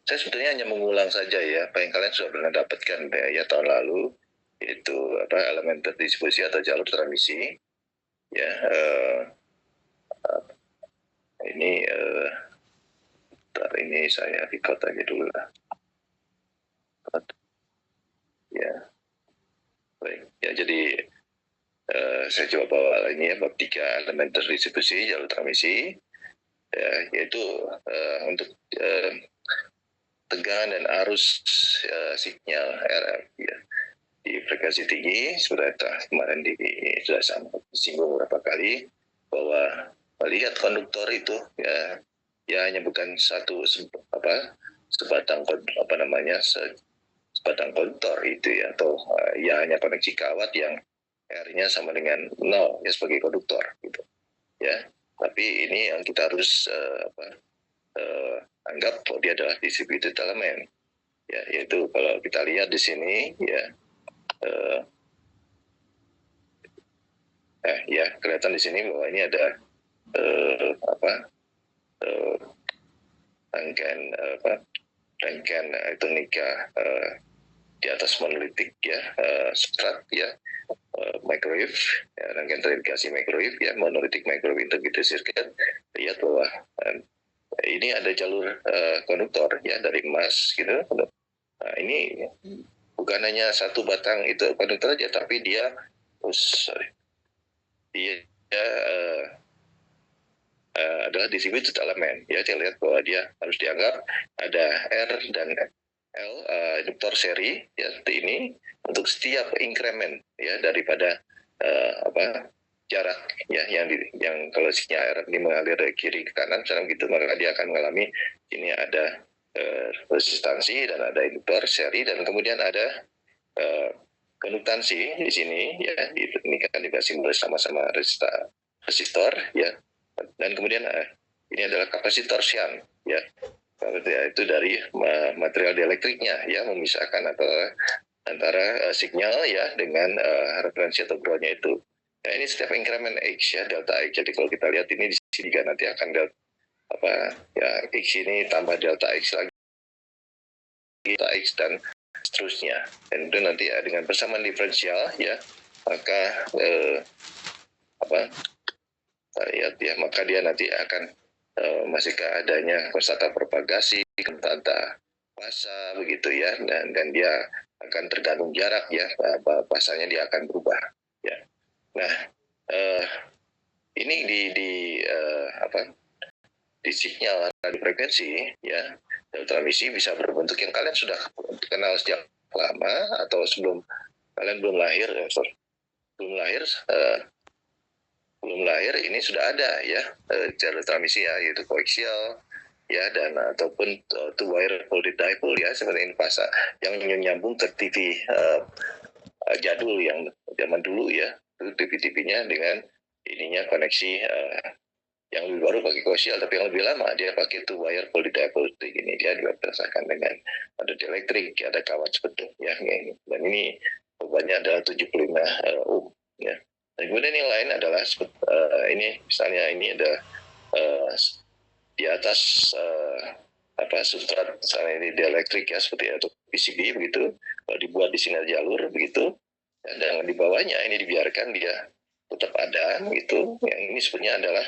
saya sebetulnya hanya mengulang saja ya apa yang kalian sudah pernah dapatkan ya tahun lalu, itu elemen terdistribusi atau jalur transmisi ya. Ini ini saya record aja dulu lah ya. Baik ya, jadi saya coba bawa ini ya, bab 3 elemen terdistribusi jalur transmisi ya, yaitu untuk tegangan dan arus sinyal RF ya di frekuensi tinggi. Sudah kemarin sudah sampai disinggung beberapa kali bahwa melihat konduktor itu ya hanya bukan satu sebatang sebatang konduktor itu ya, atau ya hanya koneksi kawat yang R-nya sama dengan 0 ya sebagai konduktor gitu ya. Tapi ini yang kita harus anggap bahwa dia adalah distributed element ya, yaitu kalau kita lihat di sini ya ya kelihatan di sini bahwa ini ada rangkaian elektronika di atas monolitik ya, substrat ya, microwave ya, rangkaian terindikasi microwave ya, monolitik microwave integrated circuit. Lihat bahwa ini ada jalur konduktor ya dari emas gitu. Nah, ini bukan hanya satu batang itu konduktor aja, tapi dia adalah distributed element ya. Saya lihat bahwa dia harus dianggap ada R dan L induktor seri ya seperti ini untuk setiap increment ya daripada jarak ya yang kalau sinyal RF ini mengalir dari kiri ke kanan misalnya gitu, maka dia akan mengalami ini ada resistansi dan ada induktor seri, dan kemudian ada konduktansi di sini ya, ini kan juga simbol sama-sama resistor ya, dan kemudian ini adalah kapasitor shunt ya, itu dari material dielektriknya ya, memisahkan antara sinyal ya dengan referensi atau groundnya itu. Nah, ini setiap increment X ya, delta X. Jadi kalau kita lihat ini di sini kan nanti akan X ini tambah delta X lagi, delta X dan seterusnya. Dan itu nanti dengan persamaan diferensial ya, maka lihat ya, maka dia nanti akan masih keadanya konstanta propagasi, konstanta massa begitu ya, dan dia akan tergantung jarak ya, pasanya dia akan berubah ya. Nah, ini di sinyal radio frekuensi ya, transmisi bisa berbentuk yang kalian sudah kenal sejak lama, atau sebelum kalian belum lahir belum lahir ini sudah ada ya jalur transmisi ya, yaitu koaksial ya, dan ataupun two wire folded dipole ya, seperti ini yang nyambung ke TV jadul yang zaman dulu ya, itu TV-TV-nya dengan ininya koneksi yang lebih baru pakai koaksial, tapi yang lebih lama dia pakai two wire folded dipole seperti ini. Dia juga berdasarkan dengan ada elektrik, ada kawat seperti ya ini, dan ini bebannya adalah 75 ohm ya. Dan kemudian yang lain adalah ini misalnya ini ada di atas substrat misalnya ini dielektrik ya, seperti atau PCB begitu, kalau dibuat di sinar jalur begitu, dan di bawahnya ini dibiarkan dia tetap ada gitu. Yang ini sebenarnya adalah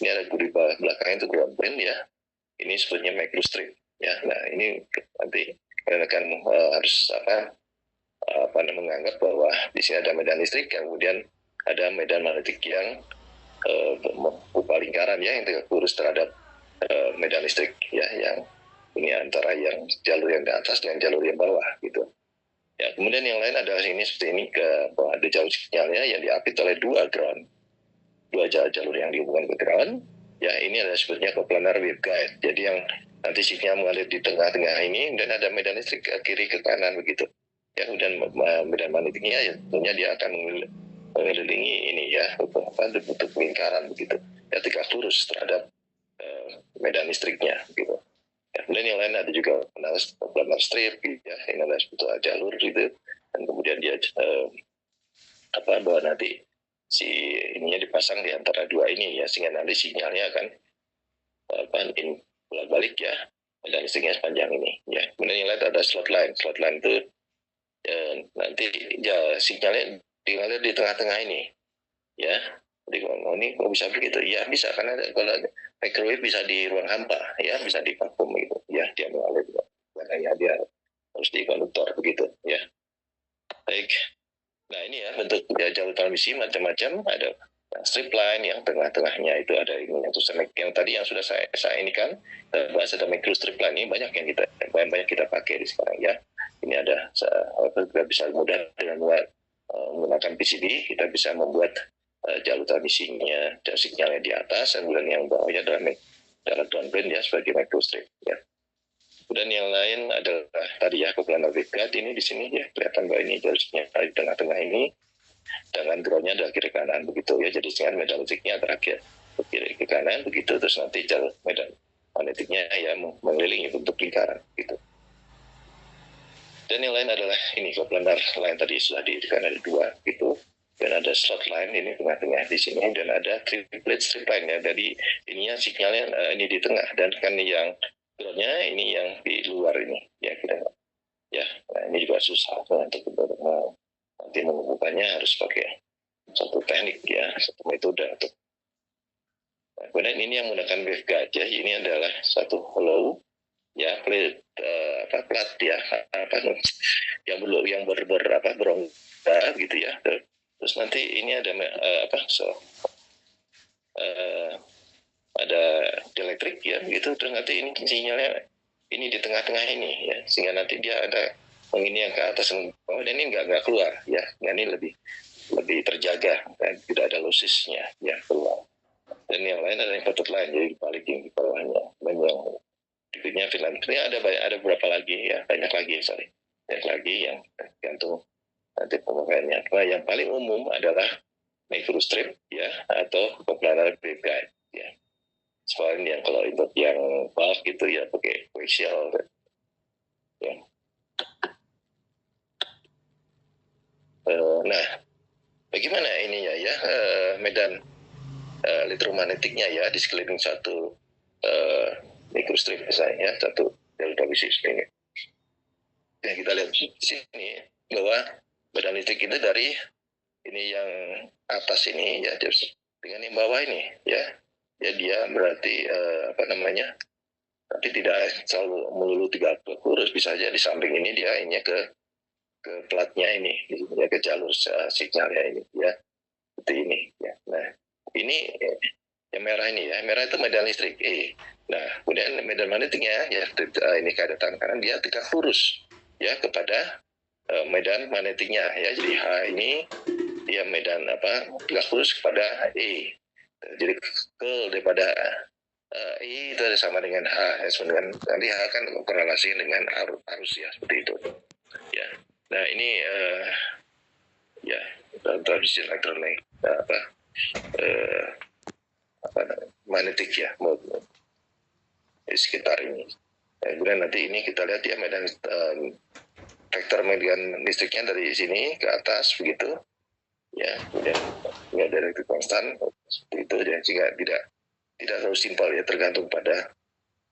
ini ada di belakang itu ground plane ya, ini sebenarnya microstrip ya. Nah ini nanti kalian akan harus menganggap bahwa di sini ada medan listrik, kemudian ada medan magnetik yang berupa lingkaran ya, yang tegak lurus terhadap medan listrik ya, yang ini antara yang jalur yang di atas dengan jalur yang bawah gitu ya. Kemudian yang lain adalah ini seperti ini, bahwa ada jalur sinyalnya yang diapit oleh dua jalur yang dihubungkan ke ground ya. Ini adalah sebetulnya coplanar waveguide, jadi yang nanti sinyal mengalir di tengah-tengah ini, dan ada medan listrik ke kiri ke kanan begitu ya. Kemudian medan magnetiknya ya tentunya dia akan mengelilingi ini ya, bentuk lingkaran begitu ya, tegak lurus terhadap medan listriknya gitu ya. Kemudian yang lain ada juga coplanar strip ya, ini adalah sebetulnya jalur gitu, dan kemudian dia bahwa nanti si ininya dipasang di antara dua ini ya, sehingga nanti sinyalnya akan bolak-balik ya, medan listriknya sepanjang ini ya. Kemudian yang lain ada slot line itu nanti ya sinyalnya tinggalnya di tengah-tengah ini ya. Jadi ini kok bisa begitu ya, bisa karena kalau microwave bisa di ruang hampa ya, bisa di vakum gitu ya, dia mengalir makanya dia harus di konduktor begitu ya. Baik, nah ini ya bentuk ya, jalur transmisi macam-macam. Ada strip line yang tengah-tengahnya itu ada ini yang tadi yang sudah saya ini kan bahas, ada micro strip line. Ini banyak yang banyak kita pakai di sekarang ya. Ini ada kita bisa mudah dengan menggunakan PCB kita bisa membuat jalur transmisinya dan sinyalnya di atas, dan kemudian yang bawahnya adalah downplane ya sebagai micro strip ya. Kemudian yang lain adalah tadi ya coplanar waveguide ini di sini ya, kelihatan bahwa ini jalurnya di tengah-tengah ini, dengan groundnya adalah kiri kanan begitu ya. Jadi dengan medan listriknya terakhir ke kiri ke kanan begitu, terus nanti jalur medan magnetiknya ya mengelilingi bentuk lingkaran gitu. Dan yang lain adalah ini coplanar line tadi sudah ditekan ada 2 gitu, dan ada slot line ini tengah-tengah di sini, dan ada triplet strip line ya. Jadi ininya sinyalnya ini di tengah, dan kan yang groundnya ini yang di luar ini ya kita ya. Nah, ini juga susah untuk nanti menemukannya, harus pakai satu teknik ya, satu metode untuk. Nah, kemudian ini yang menggunakan waveguide ya, ini adalah satu hollow ya, plat ya, yang berongga gitu ya. Terus nanti ini ada ada elektrik ya gitu, terus nanti ini sinyalnya ini di tengah-tengah ini ya, sehingga nanti dia ada ini yang ke atas dan ini nggak keluar ya. Nah, ini lebih terjaga dan tidak ada lossesnya ya keluar. Dan yang lain ada yang patut lain, jadi balik yang di bawahnya, dan yang berikutnya filament ini ada beberapa lagi ya, banyak lagi yang tergantung nanti pemakaiannya. Nah, yang paling umum adalah microstrip ya, atau coplanar waveguide ya. Soalnya yang kalau untuk yang bulk gitu ya pakai coaxial ya. Nah, bagaimana ininya ya medan elektromagnetiknya ya di sekeliling satu microstrip misalnya, satu delta bisnis ini. Ya, kita lihat di sini bahwa medan listrik itu dari ini yang atas ini ya, dengan yang bawah ini ya dia berarti tapi tidak selalu melulu 3 lurus, bisa aja di samping ini dia ini ke platnya ini ya, ke jalur sinyalnya ini ya, seperti ini ya. Nah, ini yang merah ini ya, merah itu medan listrik nah kemudian medan magnetiknya ya, ini keadaan kanan dia tegak lurus ya kepada medan magnetiknya ya. Jadi H ini dia medan tegak lurus kepada jadi curl daripada I itu sama dengan H ya, dengan nanti H kan korelasi dengan arus ya, seperti itu ya. Nah, ini ya transisi elektronik magnetik ya di sekitar ini. Kemudian nanti ini kita lihat ya medan vektor medan listriknya dari sini ke atas begitu ya. Kemudian ini ada elektrik konstan seperti itu, dan sehingga tidak terlalu simpel ya, tergantung pada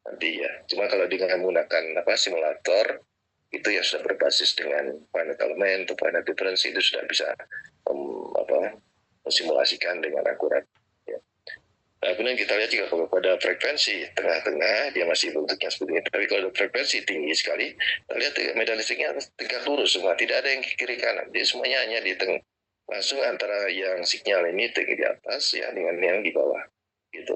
nanti ya. Cuma kalau dengan menggunakan simulator itu ya sudah berbasis dengan finite element atau finite difference, itu sudah bisa mensimulasikan dengan akurat ya. Nah, kemudian kita lihat juga kalau pada frekuensi tengah-tengah dia masih bentuknya seperti ini, tapi kalau frekuensi tinggi sekali kita lihat medan listriknya tegak lurus semua, tidak ada yang kiri kanan, jadi semuanya hanya di tengah, langsung antara yang sinyal ini tinggi di atas ya dengan yang di bawah gitu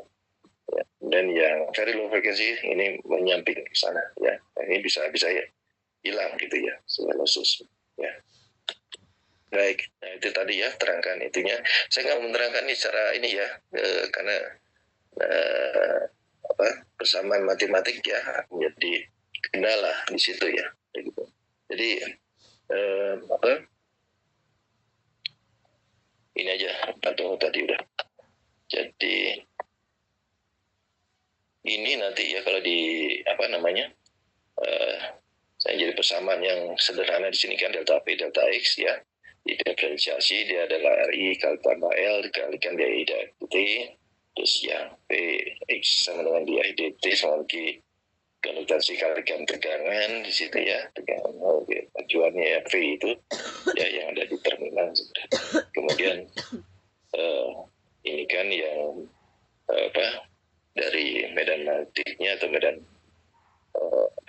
ya. Dan yang very low frequency ini menyamping ke sana ya. Nah, ini bisa ya hilang gitu ya, losses ya. Baik, nah itu tadi ya, terangkan itunya. Saya nggak menerangkan ini secara ini ya, karena persamaan matematik ya menjadi kendala di situ ya. Gitu. Jadi ini aja atau tadi udah. Jadi ini nanti ya kalau di saya jadi persamaan yang sederhana di sini kan delta P delta X ya. Diferensiasi dia adalah RI kali tambah L dikalikan DI dt, terus ya P X sama dengan DI dt sama Q konotasi kalikan tegangan di situ ya, tegangan tujuannya ya V itu ya yang ada di terminal. Kemudian ini kan yang dari medan magnetiknya atau medan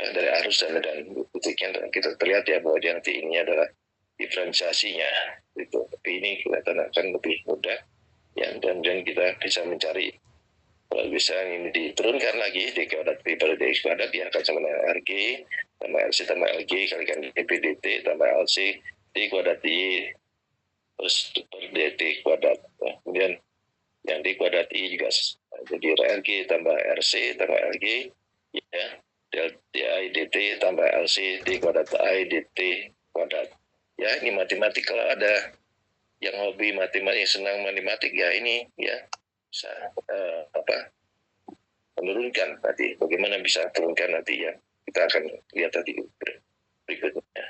dari arus dan medan magnetiknya kita terlihat ya bahwa dia nanti ini adalah diferensiasinya gitu. Tapi ini kelihatan akan lebih mudah ya, dan kita bisa mencari. Kalau bisa ini diturunkan lagi di kuadrat P per dx kuadrat dia akan sama dengan RG tambah LC tambah LG kalikan PDT tambah LC D kuadrat I terus per DT kuadrat. Kemudian yang D kuadrat I juga jadi RG tambah RC tambah LG ya, delta I DT tambah LC D kuadrat I DT kuadrat. Ya, ini matematik. Kalau ada yang hobi matematik, senang matematik ya ini ya bisa menurunkan nanti. Bagaimana bisa turunkan nanti ya, kita akan lihat tadi berikutnya.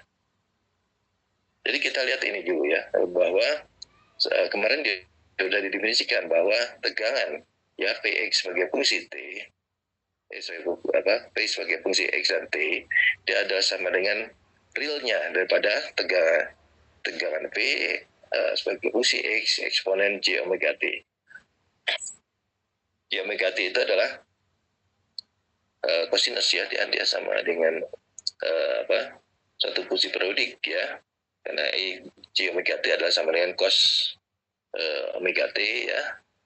Jadi kita lihat ini dulu ya, bahwa kemarin dia sudah didefinisikan bahwa tegangan ya Px sebagai fungsi T, P sebagai fungsi X dan T, dia adalah sama dengan realnya daripada tegangan P sebagai fungsi X eksponen J omega T. J omega T itu adalah kosinus ya, dia sama dengan satu fungsi periodik ya, karena J omega T adalah sama dengan cos omega T ya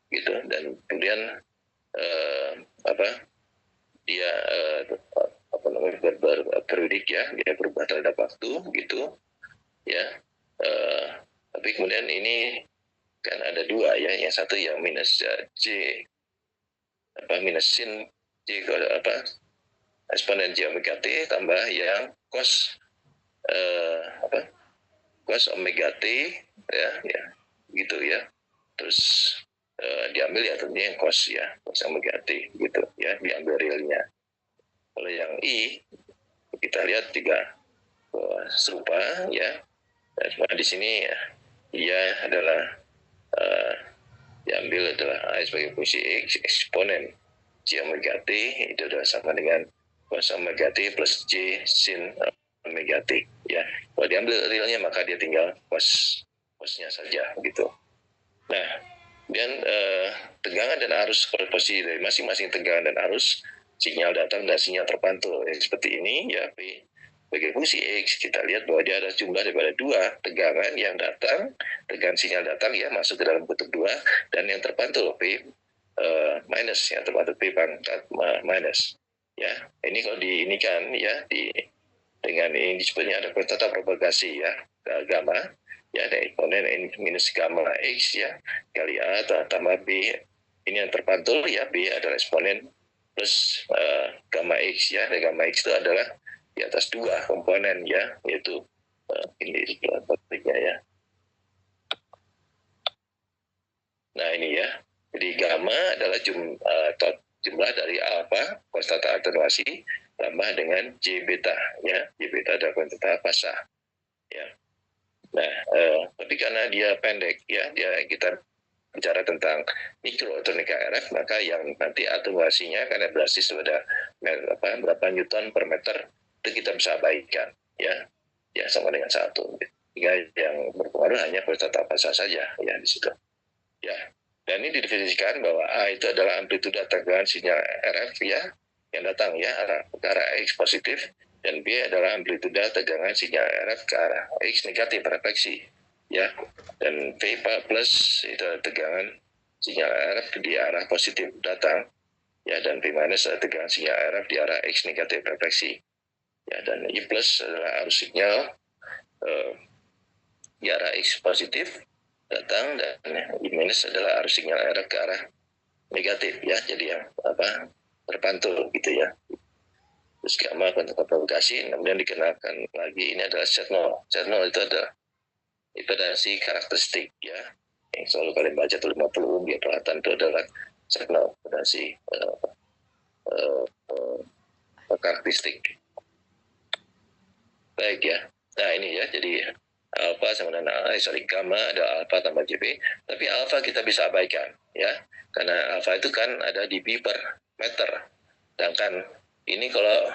gitu. Dan kemudian dia periodik ya, dia berubah terhadap waktu gitu ya. Tapi kemudian ini kan ada dua ya, yang satu yang minus J minus sin J eksponen J omega T tambah yang cos cos omega T ya gitu ya. Terus diambil ya tentunya yang cos ya, cos omega T gitu ya, diambil realnya. Kalau yang I kita lihat juga serupa ya. Dan di sini ya, ia adalah diambil adalah I sebagai fungsi X eksponen J omega T itu adalah sama dengan cos omega T plus J sin omega T ya. Kalau diambil realnya maka dia tinggal cosnya saja gitu. Nah, dan tegangan dan arus proporsi dari masing-masing tegangan dan arus sinyal datang dan sinyal terpantul seperti ini ya, P sebagai fungsi X kita lihat bahwa dia ada jumlah daripada dua tegangan yang datang, tegangan sinyal datang ya masuk ke dalam kutub 2, dan yang terpantul P minus, yang terpantul P pangkat minus ya. Ini kalau ini kan ya dengan ini disebutnya ada tata propagasi ya, gamma ya, ada eksponen minus gamma X ya kali A tambah B. Ini yang terpantul ya, B adalah eksponen plus gamma X ya, dan gamma X itu adalah di atas dua komponen ya, yaitu ini sebaliknya ya. Nah ini ya, jadi gamma adalah jumlah dari alfa konstanta atenuasi tambah dengan J beta ya, J beta adalah konstanta fasa ya. Nah tapi karena dia pendek ya, kita bicara tentang mikroelektronika RF, maka yang nanti atenuasinya karena basis pada berapa newton per meter itu kita bisa abaikan ya sama dengan 1. Yang berpengaruh hanya konstanta fasa saja ya di situ ya. Dan ini didefinisikan bahwa A itu adalah amplitude tegangan sinyal RF ya yang datang ya ke arah X positif, dan B adalah amplitude tegangan sinyal RF ke arah X negatif refleksi ya. Dan V plus itu tegangan sinyal RF di arah positif datang ya, dan V minus adalah tegangan sinyal RF di arah X negatif refleksi ya. Dan I plus adalah arus sinyal di arah X positif datang, dan I minus adalah arus sinyal RF ke arah negatif ya, jadi yang terpantul gitu ya. Terus gamma kontak propagasi, kemudian dikenalkan lagi ini adalah signal itu adalah impedansi karakteristik ya, yang selalu kalian baca tuh 50 ohm ya, peralatan itu adalah signal impedansi karakteristik. Baik ya, nah ini ya, jadi alfa sama dengan gamma ada alfa tambah JB, tapi alfa kita bisa abaikan ya, karena alfa itu kan ada di dB per meter, sedangkan Ini kalau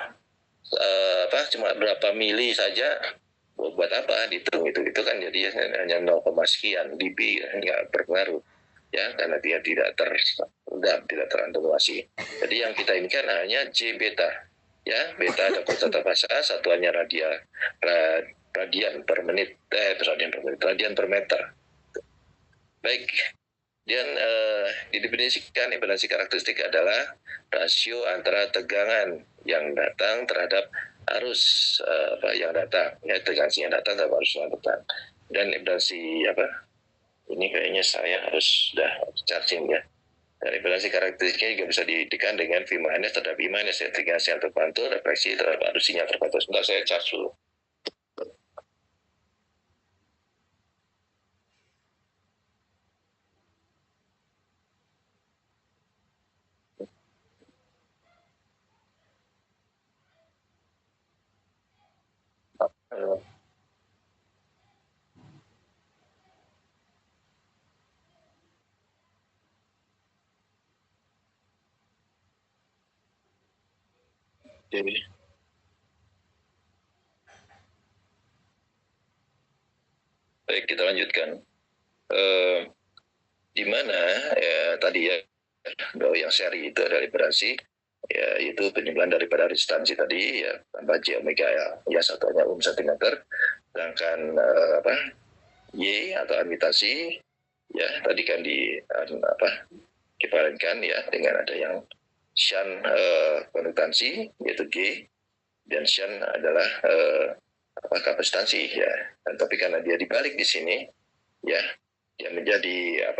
cuma berapa mili saja, buat apa dihitung itu kan jadi hanya 0, sekian dB, nggak berpengaruh ya, karena dia tidak teratenuasi. Jadi yang kita inginkan hanya J beta ya, beta ada tata fasa, satuannya radian per menit, radian per meter. Baik, dan didefinisikan impedansi karakteristik adalah rasio antara tegangan yang datang terhadap arus yang datang, ya, tegangan yang datang terhadap arus yang datang. Dan impedansi ini kayaknya saya harus sudah charging ya. Dan impedansi karakteristiknya juga bisa didekan dengan V minus terhadap I minus ya, tegangan sinyal terpantul, refleksi terhadap arus sinyal terpantul. Sebentar saya charge dulu. Jadi, baik, kita lanjutkan. Di mana tadi ya, yang seri itu adalah impedansi, ya itu penjumlahan daripada resistansi tadi ya, tambah J omega ya satuannya cm, sedangkan Y atau admitasi ya tadi kan dikiparinkan ya dengan ada yang shunt kondutansi yaitu G, dan shunt adalah kapasitansi ya. Dan tapi karena dia dibalik di sini ya, dia menjadi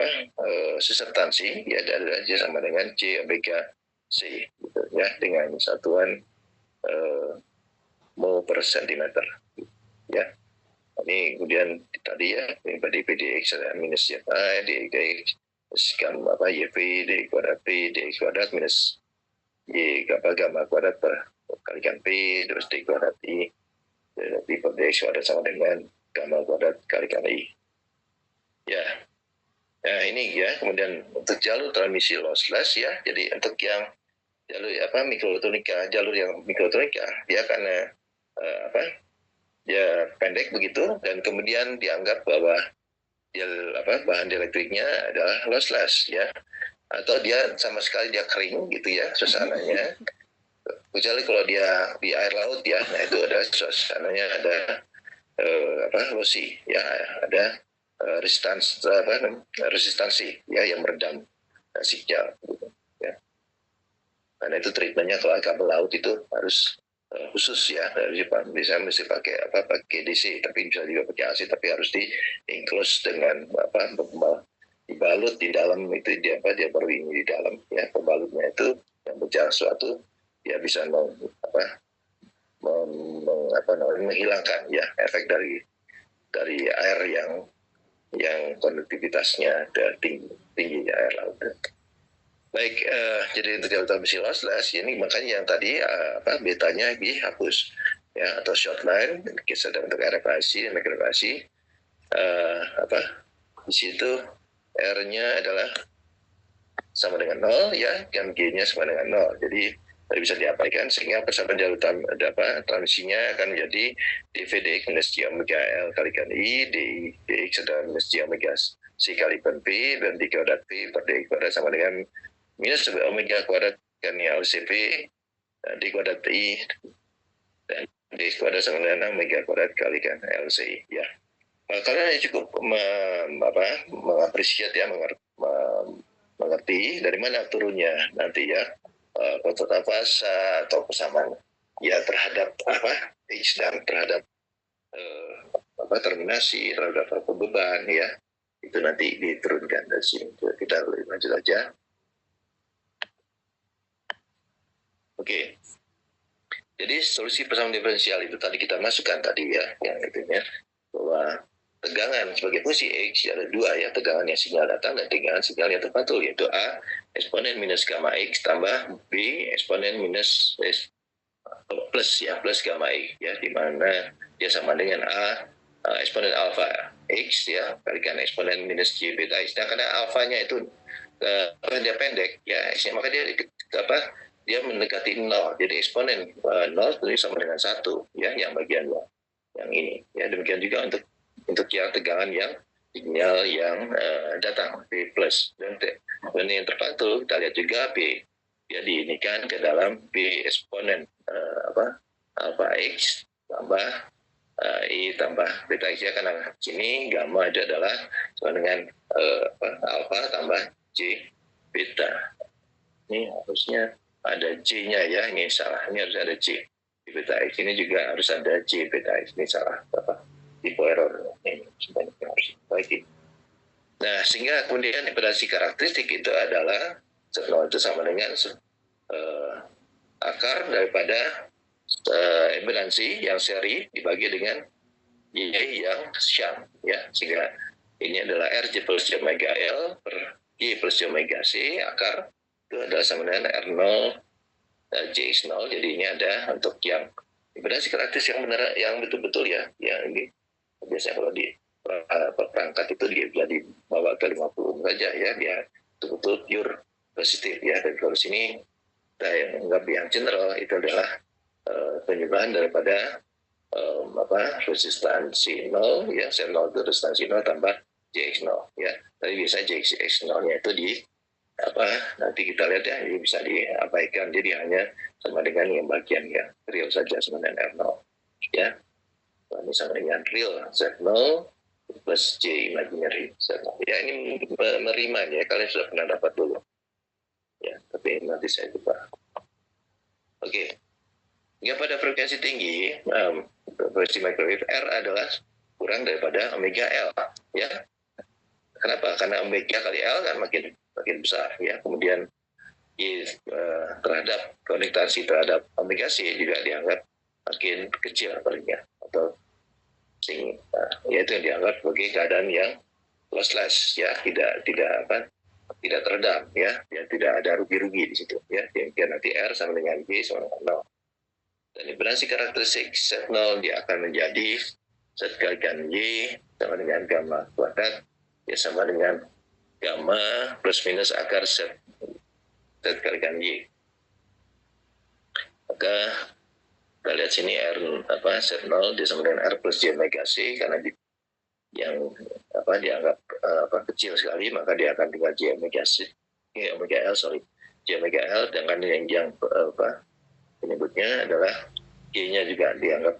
susertansi ya, adalah sama dengan J omega C gitu, ya, dengan satuan mol per sentimeter ya. Ini kemudian tadi ya, pada PDX ada minus ya, DX gamma YV D kuadrat P DX kuadrat minus Y gamma kuadrat per kalikan P terus D kuadrat I, P per DX kuadrat sama dengan gamma kuadrat kalikan I ya. Nah ini ya, kemudian untuk jalur transmisi lossless ya, jadi untuk yang jalur mikroelektronika, jalur yang mikroelektronika dia karena dia pendek begitu, dan kemudian dianggap bahwa dia bahan elektriknya adalah lossless ya, atau dia sama sekali dia kering gitu ya suasananya, kecuali kalau dia di air laut ya, nah itu ada suasananya ada lossy ya, ada resistansi ya yang meredam sinyal gitu ya. Karena itu treatmentnya kalau kabel laut itu harus khusus ya, bisa mesti pakai DC, tapi bisa juga pakai AC, tapi harus di enclose dengan dibalut di dalam itu, dia baru ini di dalam ya, pembalutnya itu yang berjalan suatu dia bisa menghilangkan ya efek dari air yang konduktivitasnya tinggi air laut. Baik, jadi untuk jalur transmisi lossless ini makanya yang tadi betanya dihapus ya, atau short line kisah untuk RFIC dan MicroFIC di situ R-nya adalah sama dengan 0 ya, dan G-nya sama dengan 0. Jadi bisa diapaikan sehingga persamaan jalur transmisinya akan menjadi dVdx minus J omega L kalikan I, dx adalah minus J omega C kalikan P, dan D kuadrat P per dx kuadrat sama dengan minus omega kuadrat kan LCP, D kuadrat I, dan dx kuadrat sama dengan omega kuadrat kalikan LCI ya. Kalian cukup mengapresiasi ya, mengerti dari mana turunnya nanti ya, tata fasa atau persamaan ya terhadap H dan terhadap terminasi terhadap beban ya, itu nanti diturunkan dari sini. Kita lanjut aja. Oke. Jadi solusi persamaan diferensial itu tadi kita masukkan tadi ya, yang itunya bahwa tegangan sebagai fungsi X ada dua ya, tegangan yang sinyal datang dan tegangan sinyal yang terpantul, yaitu A eksponen minus gamma X tambah B eksponen minus plus ya, plus gamma X ya, di mana dia sama dengan A eksponen alpha X ya kalikan eksponen minus J beta X. Nah karena alfanya itu dia pendek ya, maka dia dia mendekati 0. Jadi eksponen 0 itu sama dengan 1 ya, yang bagian yang ini ya. Demikian juga untuk yang tegangan yang sinyal yang datang P plus, dan yang terpantul kita lihat juga P ya diinikan ke dalam P eksponen alpha X tambah I tambah beta X ya, karena sini gamma itu adalah sama dengan alpha tambah J beta. Ini harusnya ada J-nya ya, ini salah, ini harus ada J di beta X, ini juga harus ada J beta X, ini salah tipe error ini sebanyak yang harus diperbaiki. Nah, sehingga kemudian impedansi karakteristik itu adalah itu sama dengan akar daripada impedansi yang seri dibagi dengan Y yang shunt ya, sehingga ini adalah R J plus J omega L per Y plus J omega C, akar itu adalah sama dengan R0 JX0. Jadi ini ada untuk yang impedansi karakteristik yang benar, yang betul-betul ya, yang ini biasanya kalau di perangkat itu dia dibawa ke 50 saja ya, dia betul-betul pure positif ya. Dan kalau sini kita yang anggap yang general itu adalah penyebabkan daripada resistansi 0 ya, Z0 itu resistansi 0 tambah JX0 ya. Tapi biasanya JX0 nya itu di nanti kita lihat ya, ini bisa diabaikan, jadi hanya sama dengan yang bagian yang real saja sama dengan R0 ya. Ini sama dengan real Z0 plus J imaginary Z0 ya. Ini meriman ya, kalian sudah pernah dapat dulu ya, tapi nanti saya coba. Oke. Ya, pada frekuensi tinggi, frekuensi microwave R adalah kurang daripada omega L ya. Kenapa? Karena omega kali L kan makin besar ya. Kemudian terhadap konektasi terhadap omega C juga dianggap makin kecil palingnya, atau yaitu yang dianggap sebagai keadaan yang lossless ya, tidak teredam ya, tidak ada rugi-rugi di situ ya. Yang nanti R sama dengan G sama dengan 0. Dan impedansi karakteristik Z0 dia akan menjadi Z kalikan Y sama dengan gamma kuadrat ya, sama dengan gamma plus minus akar Z kalikan Y. Maka kita lihat sini R Z0 dia sama dengan R plus J omega C, karena yang dianggap kecil sekali, maka dia akan dengan J omega C, J omega L, dengan yang penyebutnya adalah G-nya juga dianggap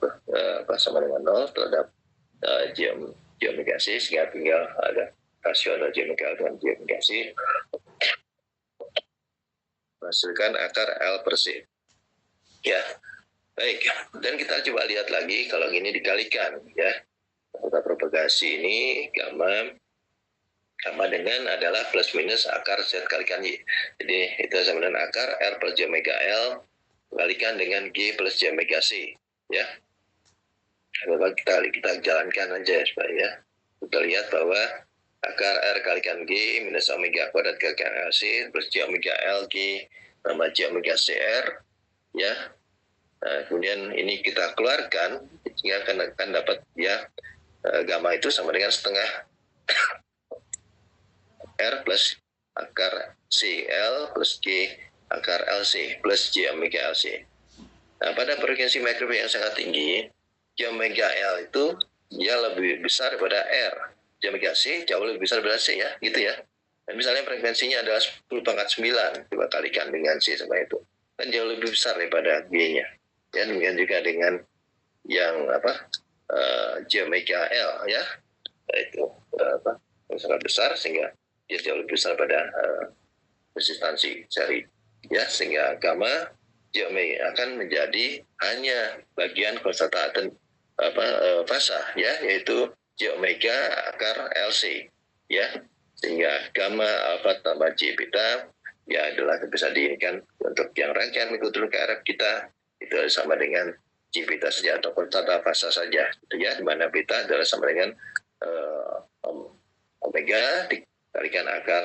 sama dengan 0 terhadap J omega C, sehingga tinggal ada rasio J omega L dengan J omega C menghasilkan akar L per C ya. Baik, dan kita coba lihat lagi kalau ini dikalikan ya, kota propagasi ini gamma dengan adalah plus minus akar Z kalikan Y. Jadi itu sama dengan akar R per J omega L kalikan dengan G plus J omega C ya. Kita jalankan aja supaya kita lihat bahwa akar R kalikan G minus omega kuadrat kalikan L C plus J omega L G tambah J omega C R ya. Nah, kemudian ini kita keluarkan sehingga akan dapat ya gamma itu sama dengan setengah R plus akar C L plus G akar LC plus J omega LC. Nah, pada frekuensi microwave yang sangat tinggi, J omega L itu dia lebih besar daripada R. J omega C jauh lebih besar daripada C ya, gitu ya. Dan misalnya frekuensinya adalah 10 pangkat 9, coba kalikan dengan C sama itu, kan jauh lebih besar daripada G-nya. Ya, demikian juga dengan yang J omega L ya, itu yang sangat besar sehingga dia jauh lebih besar pada resistansi seri ya, sehingga gamma J omega akan menjadi hanya bagian konstanta fasa ya, yaitu J omega akar LC ya, sehingga gamma alpha tambah J beta ya adalah bisa diinginkan untuk yang rangkaian mikrotronic RF kita itu sama dengan J beta saja atau konstanta fasa saja gitu ya, di mana beta adalah sama dengan omega dikalikan akar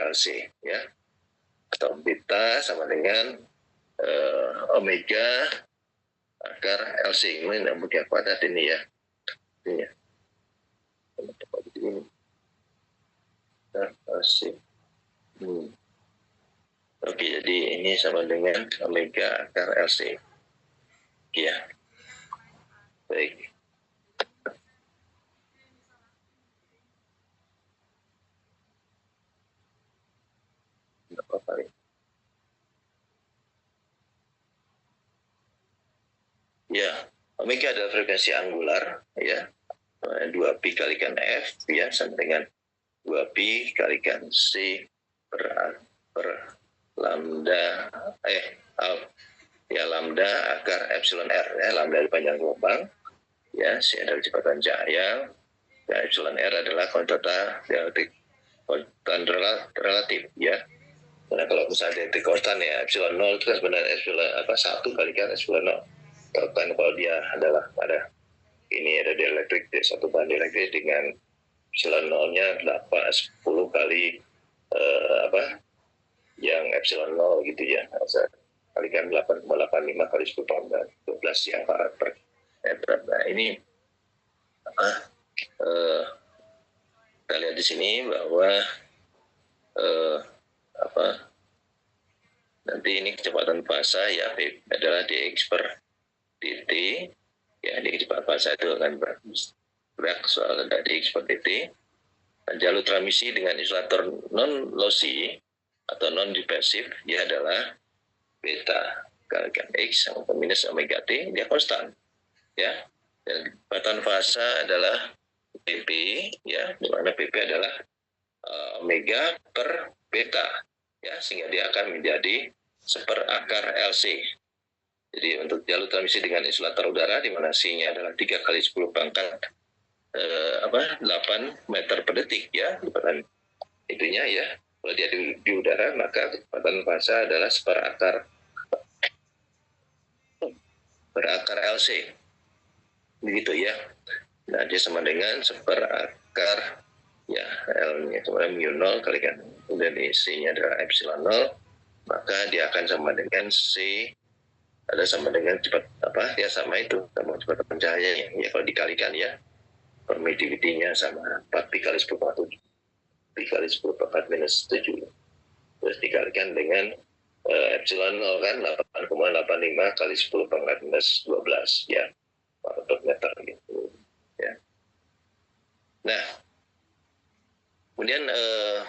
LC ya, atau beta sama dengan omega akar LC. Ini omega kuadrat ini ya, ini ya. LC Oke, jadi ini sama dengan omega akar LC. Ya, baik. Berapa kali? Ya, omega adalah frekuensi angular, ya. 2pi kalikan F, ya, sama dengan 2pi kalikan C per, per lambda, ya lambda akar epsilon R, ya, lambda panjang gelombang, ya, C adalah kecepatan cahaya, dan epsilon R adalah konstanta dielektrik, konstan relatif, ya. Karena kalau misalnya dielektrik konstan, ya epsilon 0 itu kan sebenarnya epsilon 1 kalikan epsilon 0. Kan kalau dia adalah ada ini ada dielektrik, satu bahan dielektrik dengan epsilon 0-nya 8 10 kali yang epsilon 0 gitu ya. Kalikan 8,85 kali 10 tambah 12 yang per meter. Nah, ini kita lihat di sini bahwa nanti ini kecepatan fasa ya adalah dx per dt, ya di kecepatan fasa itu akan bergerak soal dx per dt. Dan jalur transmisi dengan isolator non lossy atau non diversif dia adalah beta kalikan x sama minus omega t, dia konstan, ya. Dan kecepatan fasa adalah pp, ya, di mana pp adalah omega per beta, ya, sehingga dia akan menjadi seperakar LC. Jadi untuk jalur transmisi dengan isolator udara di mana C-nya adalah 3 kali 10 pangkat 8 meter per detik, ya, kecepatan itunya, ya. Kalau dia di udara maka kecepatan fasa adalah berakar LC, begitu ya. Nah, dia sama dengan seperakar, ya, L-nya kemudian mu 0 kalikan kemudian C-nya adalah epsilon 0, maka dia akan sama dengan C ada sama dengan cepat dia sama itu sama cepat cahaya, ya kalau dikalikan, ya, permittivity-nya sama 4 pi kali 10 pangkat 7 pi kali 10 pangkat minus 7, terus dikalikan dengan epsilon 0 kan 8,85 kali 10 pangkat minus 12, ya, per meter gitu, ya. Nah, kemudian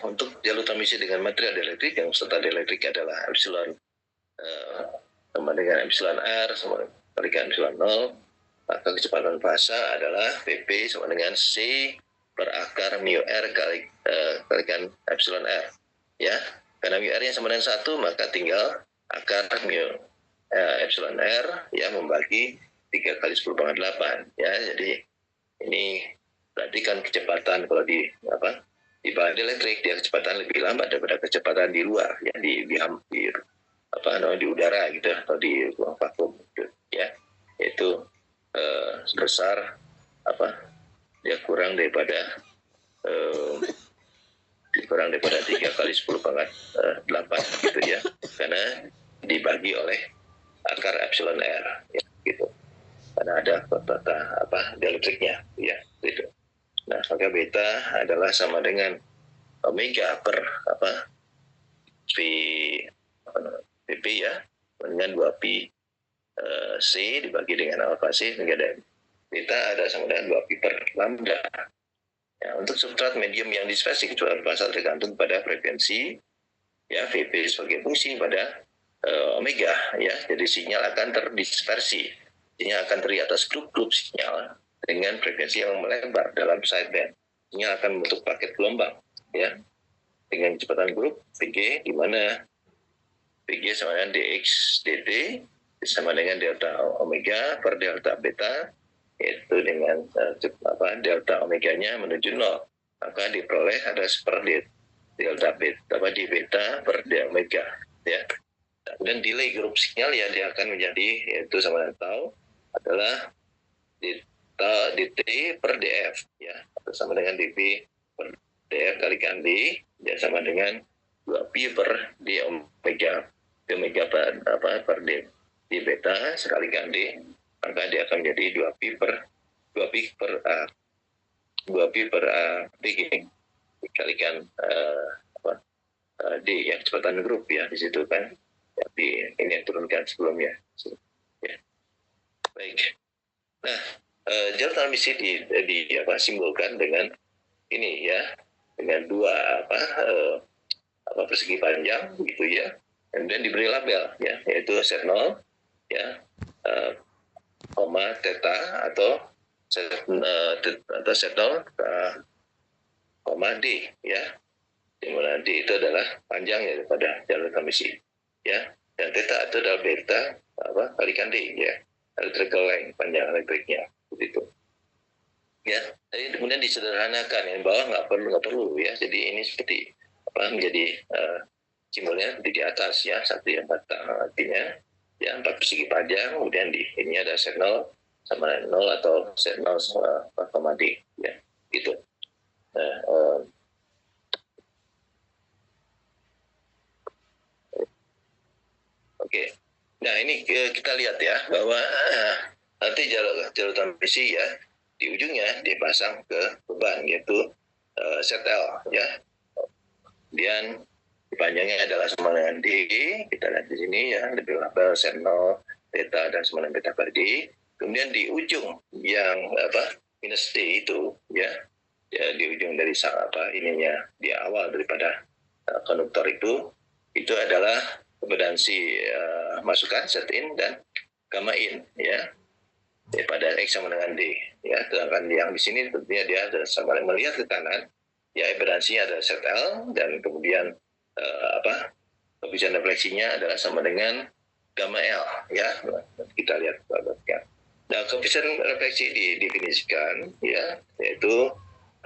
untuk jalur transmisi dengan material dielektrik yang serta dielektrik adalah epsilon sama dengan epsilon R sama kalikan epsilon 0, maka kecepatan fasa adalah Pp sama dengan C per akar mu R kalikan epsilon R, ya. Karena mu R-nya sama dengan 1, maka tinggal akar mu epsilon R, ya, membagi 3 kali 10 pangkat 8, ya. Jadi ini berarti kan kecepatan kalau di bahan elektrik dia kecepatan lebih lambat daripada kecepatan di luar, ya, di udara gitu atau di ruang vakum gitu, ya. Itu sebesar dia kurang daripada 3 kali 10 pangkat 8 gitu, ya, karena dibagi oleh akar epsilon R, ya, gitu, karena ada tata dielektriknya, ya, gitu. Nah, maka beta adalah sama dengan omega per pp, ya, dengan 2pi C dibagi dengan alfa C, sehingga beta ada sama dengan 2pi per lambda. Ya, untuk substrat medium yang dispersi kecuali pasal tergantung pada frekuensi, ya, Vp sebagai fungsi pada omega, ya. Jadi sinyal akan terdispersi, sinyal akan terdiri atas grup-grup sinyal dengan frekuensi yang melebar dalam sideband. Sinyal akan membentuk paket gelombang, ya, dengan kecepatan grup Vg, di mana Vg sama dengan dx dt sama dengan delta omega per delta beta, yaitu dengan delta omeganya menuju 0, maka diperoleh ada seperti delta beta di beta per d omega, ya. Dan delay grup sinyal, ya, dia akan menjadi yaitu sama dengan tau adalah dt per df, ya, atau sama dengan dp per df kalikan d, ya, sama dengan 2pi per d omega per d di beta sekalikan d, maka dia akan menjadi 2pi per d dikalikan D ya, kecepatan grup ya di situ kan. Jadi ini yang turunkan sebelumnya. Ya. Baik. Nah, jalur transmisi simbolkan dengan ini ya, dengan dua persegi panjang gitu ya, kemudian diberi label ya, yaitu Z0 ya, koma theta atau Z0 koma D ya, di mana D itu adalah panjangnya daripada jalur transmisi ya, dan theta itu adalah beta kalikan D ya, electrical line, panjang elektriknya begitu ya. Jadi kemudian disederhanakan, yang bawah nggak perlu ya, jadi ini seperti menjadi simbolnya di atas ya, satu yang batang artinya ya 4 persegi panjang, kemudian di ini ada Z0 sama 0 atau Z0 sama D ya gitu. Nah, oke. Nah ini kita lihat ya bahwa nanti jalur transmisi ya di ujungnya dipasang ke beban, yaitu ZL ya. Kemudian panjangnya adalah sama dengan D, kita lihat di sini ya, lebih label Z0, theta dan sama dengan beta per D. Kemudian di ujung yang minus D itu ya, di ujung dari ininya di awal daripada konduktor itu adalah impedansi masukan set in dan gamma in ya, pada X sama dengan D ya. Sedangkan yang di sini tentunya dia sama melihat ke kanan ya, impedansinya ada ZL dan kemudian koefisien refleksinya adalah sama dengan gamma L ya. Kita lihat ya. Nah, koefisien refleksi didefinisikan ya, yaitu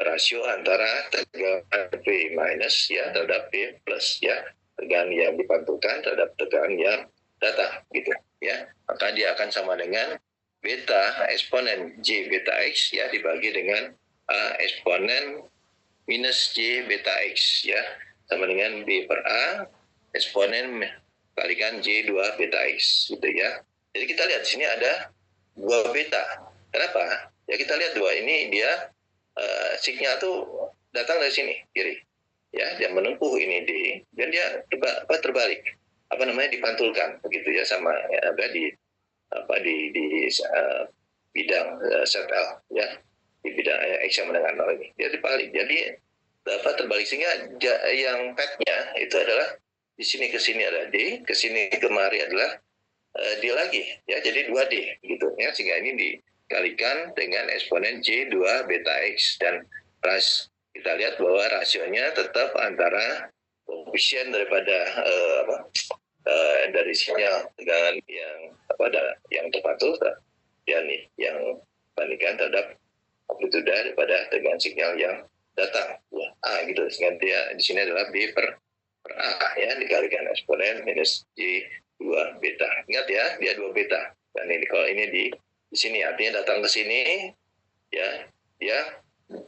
rasio antara tegangan P minus ya terhadap P plus ya, tegangan yang dipantulkan terhadap tegangan yang datang gitu ya. Maka dia akan sama dengan beta eksponen J beta X ya dibagi dengan A eksponen minus J beta X ya, sama dengan B per A eksponen kalikan J 2 beta X gitu ya. Jadi kita lihat di sini ada 2 beta. Kenapa? Ya kita lihat 2 ini dia signal tuh datang dari sini kiri ya, dia menempuh ini D dan dia terbalik dipantulkan begitu ya, sama ya, di bidang ZL ya, di bidang X sama dengan 0 ini dia dibalik, jadi dapat terbalik, sehingga yang petnya itu adalah di sini ke sini ada D, ke sini kemari adalah D lagi ya, jadi 2D gitu ya, sehingga ini dikalikan dengan eksponen J 2 beta X, dan kita lihat bahwa rasionya tetap antara koefisien daripada dari sinyal tegangan yang terpantul dan yang bandingkan terhadap amplitude daripada tegangan sinyal yang datang ya, A gitu, sehingga dia di sini adalah B per A ya dikalikan eksponen minus J 2 beta. Ingat ya, dia 2 beta, dan ini kalau ini di sini artinya datang ke sini ya,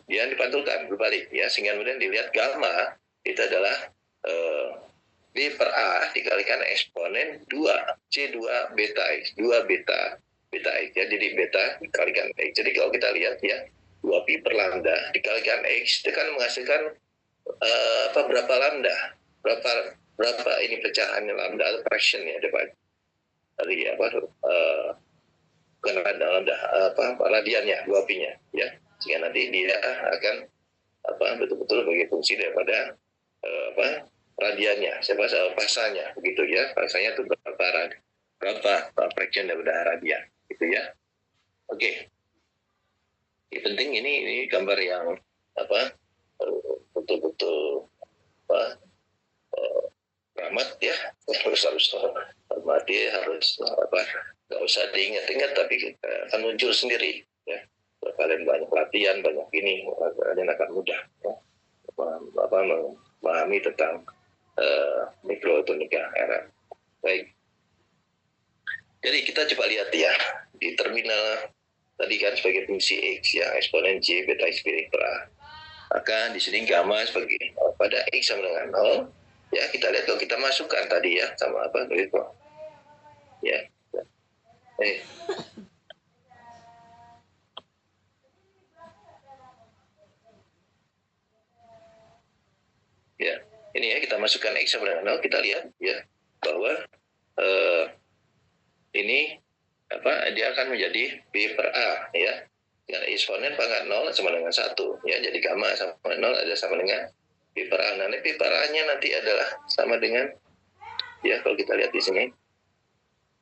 dia dipantulkan berbalik ya, sehingga kemudian dilihat gamma itu adalah B per A dikalikan eksponen 2 C2 beta X, 2 beta X ya, jadi beta dikalikan X. Jadi kalau kita lihat ya, 2pi per lambda dikalikan X itu kan menghasilkan berapa lambda, berapa ini pecahannya lambda atau fraction ya, dari bukan lambda radiannya, 2pi-nya ya, sehingga nanti dia akan betul-betul sebagai fungsi daripada radiannya, pasanya begitu ya, pasanya itu berapa fraction daripada radian gitu ya. Oke. Ini penting, ini gambar yang betul-betul ramah ya, harus hormati, harus nggak usah diingat-ingat, tapi kita akan muncul sendiri ya. Kalian banyak latihan, banyak ini, kalian akan mudah ya, memahami tentang mikroelektronika RF. Baik. Jadi kita coba lihat ya, di terminal tadi kan sebagai fungsi X ya, eksponen J beta X per A. Maka di sini gamma sebagai pada X sama dengan 0 ya, kita lihat kalau kita masukkan tadi ya, sama gitu ya. Ya, ini ya kita masukkan X sama dengan 0, kita lihat ya bahwa ini dia akan menjadi B per A ya. Dengan eksponen pangkat 0 sama dengan 1 ya. Jadi gamma sama dengan 0 ada sama dengan B per A. Nah, B per A-nya nanti adalah sama dengan ya, kalau kita lihat di sini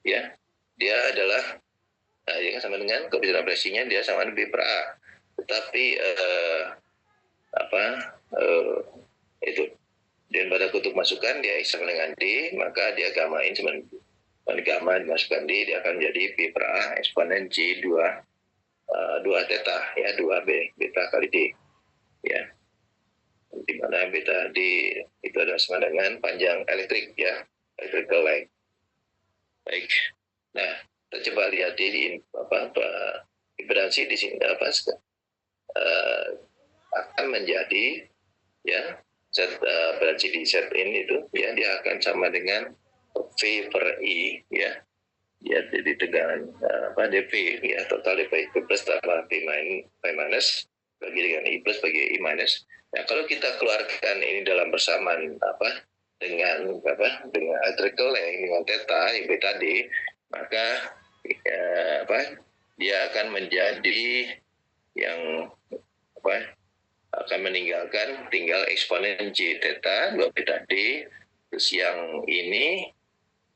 ya, dia adalah dia sama dengan koefisien operasinya dia sama dengan B per A. Tetapi itu dan pada kutub masukan dia X sama dengan D, maka dia gammain sama gamma dimasukkan D, dia akan jadi B per A eksponen J 2 theta ya, 2 beta kali D ya, di mana beta D itu adalah sama dengan panjang elektrik ya, electrical line. Baik, nah kita coba lihat di impedansi di sini akan menjadi ya impedansi di set in itu ya, dia akan sama dengan V per I ya. Ya, jadi tegangan dP ya, total dP plus tambah P minus bagi dengan I plus bagi I minus. Nah, kalau kita keluarkan ini dalam bersamaan dengan electrical line dengan theta beta D, maka dia akan menjadi yang akan meninggalkan tinggal eksponen J theta 2 beta D, terus yang ini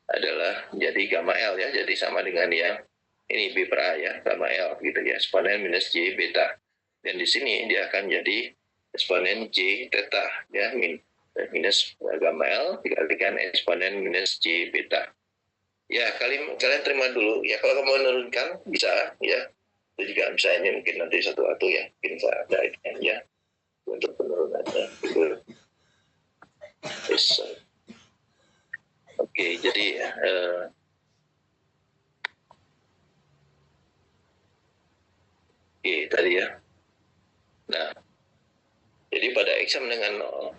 adalah jadi gamma L ya, jadi sama dengan yang ini B per A ya, gamma L gitu ya, eksponen minus J beta. Dan di sini dia akan jadi eksponen J theta ya, minus gamma L dikalikan eksponen minus J beta. Ya, kalian terima dulu ya, kalau kamu menurunkan bisa ya, itu juga bisa, ini mungkin nanti satu-satu ya, mungkin bisa ada ya untuk penurunannya gitu. Oke, jadi tadi ya. Nah, jadi pada X sama dengan 0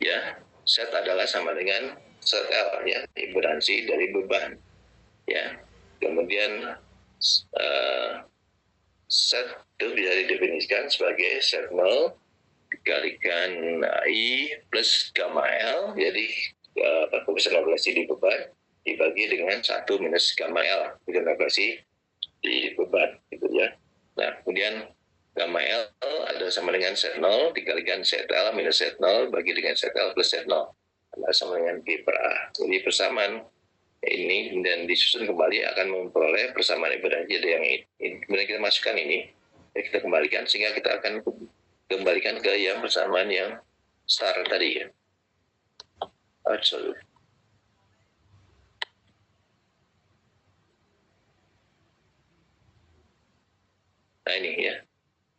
ya, set adalah sama dengan set L ya, impedansi dari beban ya. Kemudian set itu bisa didefinisikan sebagai set 0 dikalikan I plus gamma L, jadi koefisien operasi di beban dibagi dengan 1 minus gamma L, koefisien operasi di beban gitu ya. Nah, kemudian gamma L ada sama dengan set 0 dikalikan set L minus set 0 bagi dengan set L plus set 0 ada sama dengan B per A. Jadi persamaan ini dan disusun kembali akan memperoleh persamaan impedansi. Jadi yang ini kemudian kita masukkan ini ya, kita kembalikan sehingga kita akan kembalikan ke yang persamaan yang star tadi ya, absolute. Nah ini ya,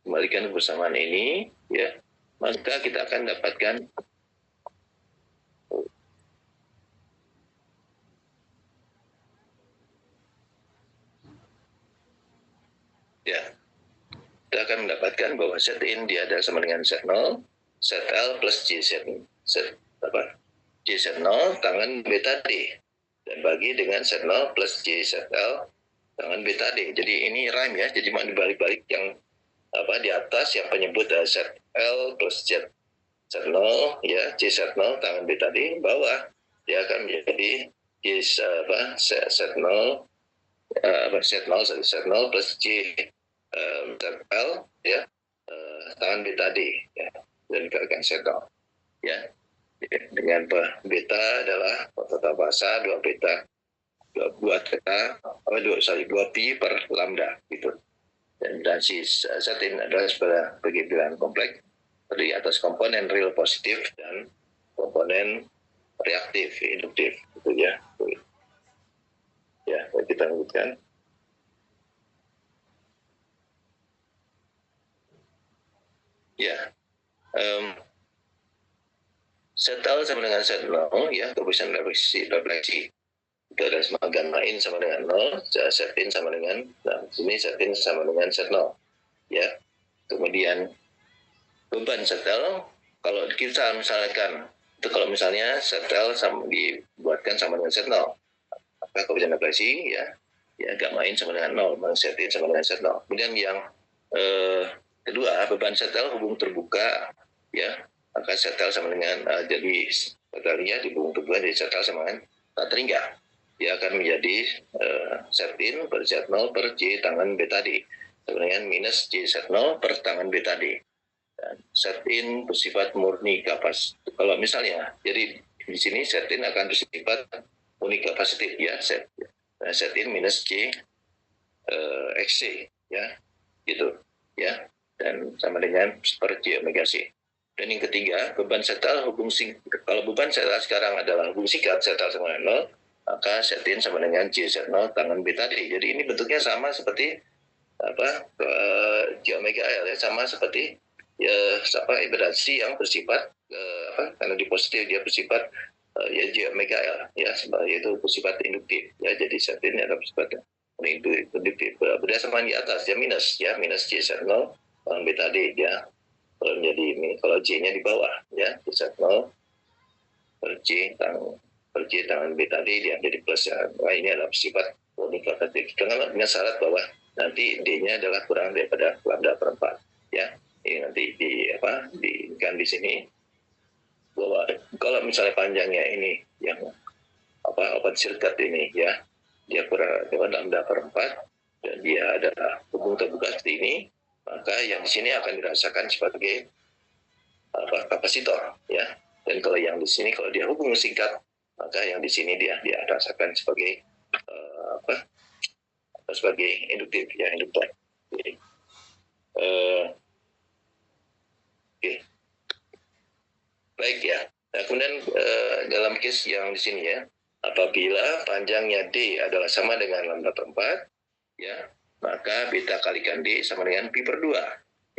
kembalikan persamaan ini ya, maka kita akan dapatkan ya, kita akan mendapatkan bahwa set in dia ada sama dengan set 0, set L plus J set J set 0 tangan beta D, dan bagi dengan set 0 plus J set L tangan beta D. Jadi ini rhyme ya, jadi mau dibalik-balik yang di atas yang penyebut set L plus J set 0 ya, J set 0 tangan beta D, bawah dia akan menjadi J set 0 set 0 plus J set L ya, tangan beta D ya, dan dikalikan set 0 ya, dengan beta adalah total massa 2 beta 2 theta 2 pi per lambda gitu. Dan si set in adalah sebagai bilangan kompleks di atas komponen real positif dan komponen reaktif induktif gitu ya. Ya, kita lanjutkan. Ya, set L sama dengan set 0 ya, koefisien refleksi itu adalah sama gamma in sama dengan 0, set in sama dengan, nah sini set in sama dengan set 0 ya. Kemudian beban set L, kalau kita misalkan itu, kalau misalnya set L dibuatkan sama dengan set 0, maka koefisien refleksi ya gamma in sama dengan 0, maka set in sama dengan set 0. Kemudian yang kedua, beban set L hubung terbuka ya, maka set L sama dengan jadi talinya dihubung-hubungkan dari setel sama dengan tak terhingga. Dia akan menjadi Z-in per Z0 per J tangan beta D sama dengan minus J Z0 per tangan beta D. Dan Z-in bersifat murni kapas. Kalau misalnya, jadi di sini Z-in akan bersifat murni kapasitif ya, Z-in minus J XC ya, gitu ya, dan sama dengan per J omega C. Dan yang ketiga, beban setel hubung singkat. Kalau beban setel sekarang adalah hubung singkat setel sama dengan 0, maka Z-in sama dengan J Z0 tangan beta D. Jadi ini bentuknya sama seperti J omega L ya, sama seperti impedansi yang bersifat karena di positif dia bersifat ya J omega L ya, yaitu bersifat induktif ya. Jadi Z-in adalah bersifat induktif. Berdasarkan di atas ya minus J Z0 tangan beta D ya. Kalau J-nya di bawah ya, Z0 per J tangan beta D dia jadi plus ya. Nah, ini adalah bersifat murni kapasitif dengan syarat bahwa nanti D-nya adalah kurang daripada lambda per 4 ya. Ini nanti di sini bahwa kalau misalnya panjangnya ini yang open circuit ini ya, dia kurang lambda per 4 dan dia adalah hubung terbuka seperti ini, maka yang di sini akan dirasakan sebagai kapasitor ya. Dan kalau yang di sini kalau dia hubung singkat, maka yang di sini dia rasakan sebagai sebagai induktif ya, induktor. Oke. Baik ya. Nah, kemudian dalam case yang di sini ya, apabila panjangnya D adalah sama dengan lambda per 4 ya, maka beta kalikan D sama dengan pi per 2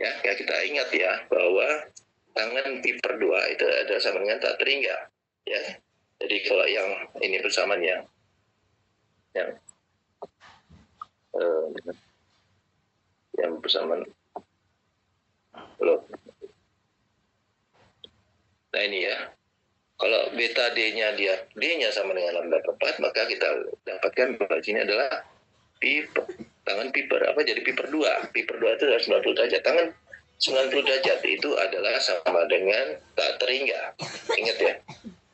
ya. Ya, kita ingat ya bahwa tangan pi per 2 itu adalah sama dengan tak terhingga ya. Jadi kalau yang ini bersamanya yang bersamaan belum. Nah ini ya, kalau beta D-nya D-nya sama dengan lambda per 4, maka kita dapatkan bahwa sini adalah tangan pi per jadi pi per 2. Pi per 2 itu adalah 90 derajat. Tangan 90 derajat itu adalah sama dengan tak terhingga. Ingat ya.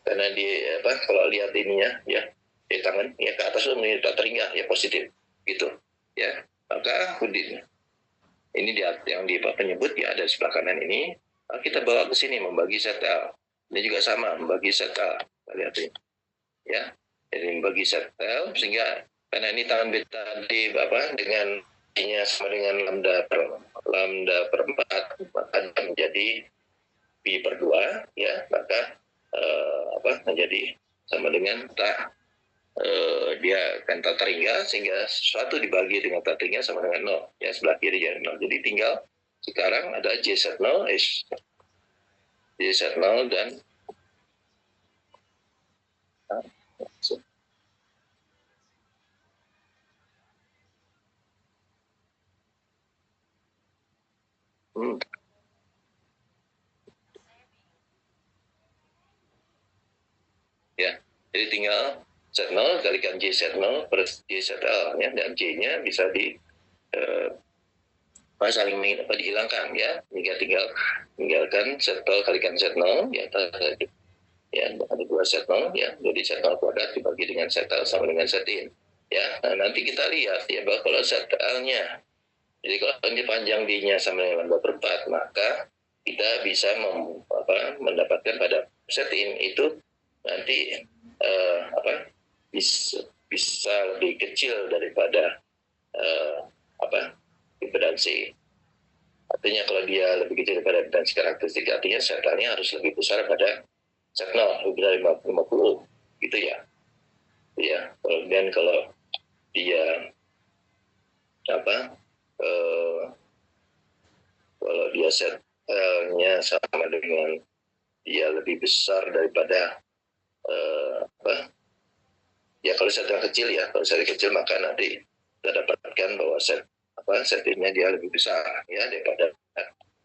Karena kalau lihat ininya ya, di tangan ya ke atas itu tak terhingga ya, positif gitu ya. Maka ini yang di penyebut ya, ada di sebelah kanan ini. Kita bawa ke sini membagi ZL. Ini juga sama membagi ZL. Kita lihat ini ya. Jadi membagi ZL sehingga karena ini tangan beta D dengan nya sama dengan lambda per 4, maka menjadi pi per 2 ya, maka menjadi sama dengan dia akan tak terhingga, sehingga sesuatu dibagi dengan tak terhingga sama dengan 0 ya, sebelah kiri jadi 0. Jadi tinggal sekarang ada JZ0 dan ya, jadi tinggal Z0 kalikan JZ0 per JZL ya, dan J-nya bisa saling dihilangkan ya, jika tinggalkan Z0 kalikan Z0 ya, ada 2 Z0 ya, jadi Z0 kuadrat dibagi dengan ZL sama dengan Z-in ya. Nah, nanti kita lihat ya bahwa kalau ZL-nya, jadi kalau ini panjang D-nya sama dengan lambda per 4, maka kita bisa mendapatkan pada Z-in itu nanti bisa lebih kecil daripada impedansi. Artinya kalau dia lebih kecil daripada impedansi karakteristik, artinya ZL-nya harus lebih besar pada Z0, lebih dari 50 gitu ya. Ya, kemudian kalau dia kalau dia ZL-nya sama dengan dia lebih besar daripada ya, kalau ZL kecil ya, kalau ZL kecil maka nanti kita dapatkan bahwa Z-nya dia lebih besar ya daripada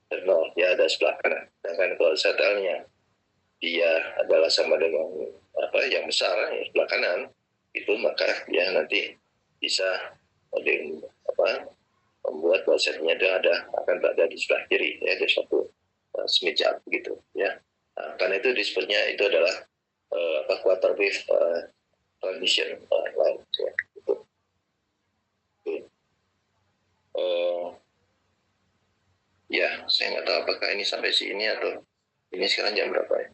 Z0 ya, ada sebelah kanan. Sedangkan kalau ZL-nya dia adalah sama dengan yang besar ya, sebelah kanan itu, maka ya nanti bisa membuat bahwa Z-nya akan berada di sebelah kiri ya, di suatu semeja gitu ya. Nah, karena itu disebutnya itu adalah quarter wave transmission line ya. Gitu. Okay. Ya, saya nggak tahu apakah ini sampai sini atau ini sekarang jam berapa ya?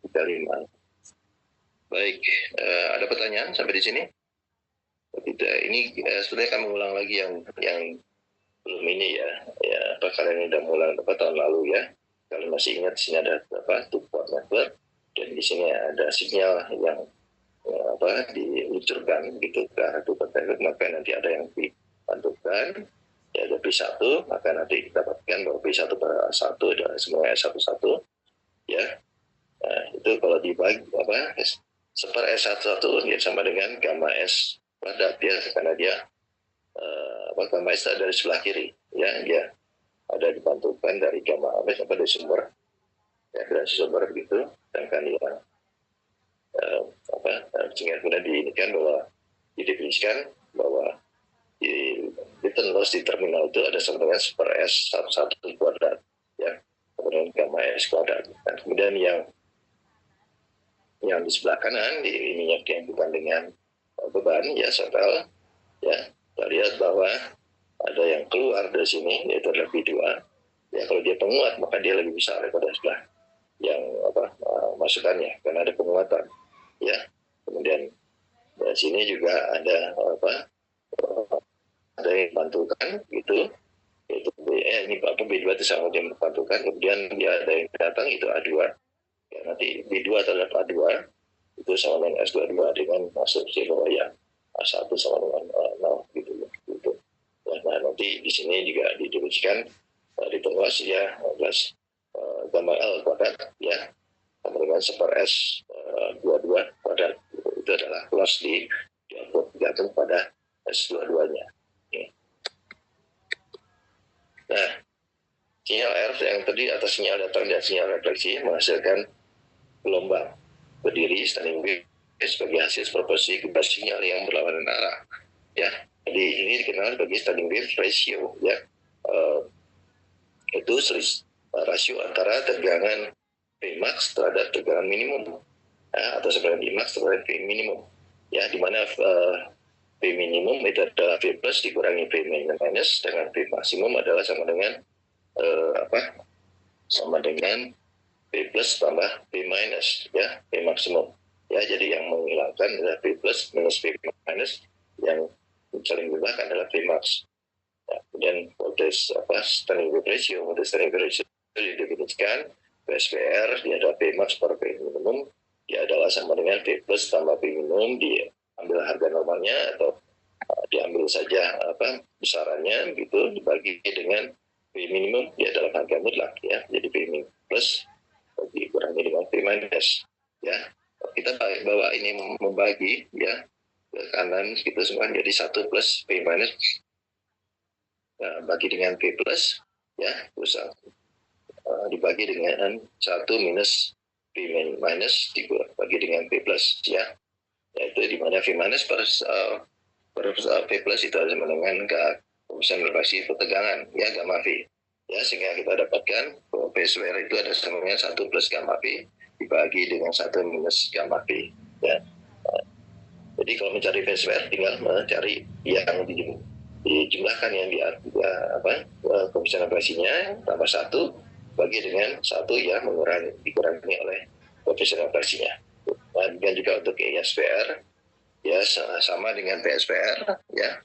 3.5. Baik, ada pertanyaan sampai di sini? Tidak, ini sebenarnya kami ulang lagi yang belum ini ya apa kalian udah mulai tahun lalu ya. Kalau masih ingat sini ada two port network dan di sini ada sinyal yang diluncurkan gitu ke arah two port network, maka nanti ada yang dipantulkan ya ada P1, maka nanti didapatkan bahwa P1 per 1 adalah semuanya S11 ya. Nah, itu kalau dibagi seper S11 dia sama dengan gamma S padat ya, karena dia gamma S dari sebelah kiri ya, dia ada dipantulkan dari gamma S dari sumber ya, dari sumber begitu, sedangkan ya sehingga kemudian diinginkan bahwa didefinisikan bahwa di return loss di terminal itu ada sama dengan seper S11 kuadrat ya, kemudian gamma S kuadrat. Dan kemudian yang di sebelah kanan di minyak yang bukan dengan beban ya total ya, kita lihat bahwa ada yang keluar dari sini yaitu adalah B2 ya. Kalau dia penguat maka dia lebih besar daripada sebelah yang masukannya karena ada penguatan ya. Kemudian dari sini juga ada ada yang dipantulkan gitu, yaitu ini B2 itu sama dia dipantulkan, kemudian dia ada yang datang itu A2 ya, nanti B2 terhadap A2 itu sama dengan S22 dengan masuk zero yang A1 sama dengan 0 gitu. Nah, nanti di sini juga didefinisikan return loss ya gamma L kuadrat ya sama dengan seper S 22 kuadrat, itu adalah loss di output tergantung pada S22-nya. Okay. Nah, sinyal R yang terdiri atas sinyal datang dan sinyal refleksi menghasilkan gelombang berdiri standing wave sebagai hasil proporsi kepada sinyal yang berlawanan arah ya. Jadi ini dikenal sebagai standing wave ratio ya. Itu rasio antara tegangan Pmax terhadap tegangan minimum ya, atau sebenarnya Pmax terhadap P minimum ya, di mana P minimum itu adalah P plus dikurangi P minus, dengan P maksimum adalah sama dengan sama dengan P plus tambah P minus ya, P maksimum ya. Jadi yang menghilangkan adalah P plus minus P minus, yang saling berubah adalah P max ya. Kemudian voltage standing wave ratio, voltage standing wave ratio didefinisikan PSPR dia ada P max per P minimum, dia adalah sama dengan P plus tambah P minimum diambil harga normalnya atau diambil saja besarannya gitu, dibagi dengan P minimum dia adalah harga mutlak ya. Jadi P minimum plus dikurangi dengan P minus ya. Kita bawa ini membagi ya ke kanan gitu semua jadi 1 plus P minus, nah, bagi dengan P plus ya, terus dibagi dengan 1 minus P minus dibagi dengan P plus ya, yaitu di mana P minus per P plus itu sama dengan keputusan relasi ketegangan ya gamma V ya, sehingga kita dapatkan bahwa P square itu ada sama dengan 1 plus gamma V dibagi dengan 1 minus gamma V ya. Jadi kalau mencari P square tinggal mencari yang dijumlahkan yang koefisien relasinya tambah 1 bagi dengan 1 yang dikurangi oleh koefisien relasinya. Dan juga untuk ISPR ya sama dengan PSPR ya,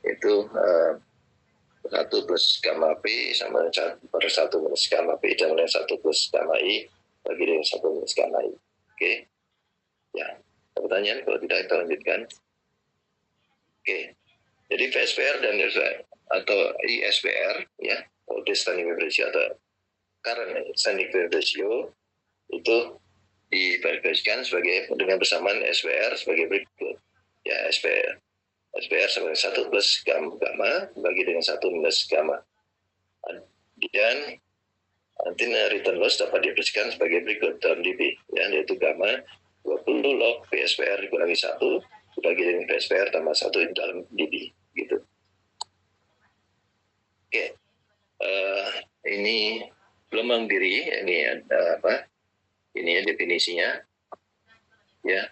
itu 1 plus gamma P sama dengan 1 minus gamma P sama dengan 1 plus gamma I bagi dengan 1 minus gamma I. Oke ya, ada pertanyaan? Kalau tidak kita lanjutkan. Oke, jadi PSPR dan atau ISPR ya, voltage standing wave ratio atau current standing wave ratio itu diverifikasikan sebagai dengan bersamaan SPR sebagai berikut ya. SPR sama dengan 1 plus gamma bagi dengan 1 minus gamma, dan nanti return loss dapat diaplikasikan sebagai berikut dalam dB ya, yaitu gamma 20 log PSPR dikurangi 1 dibagi dengan PSPR tambah 1 dalam dB gitu. Oke, ini gelombang diri ini ini ya definisinya ya.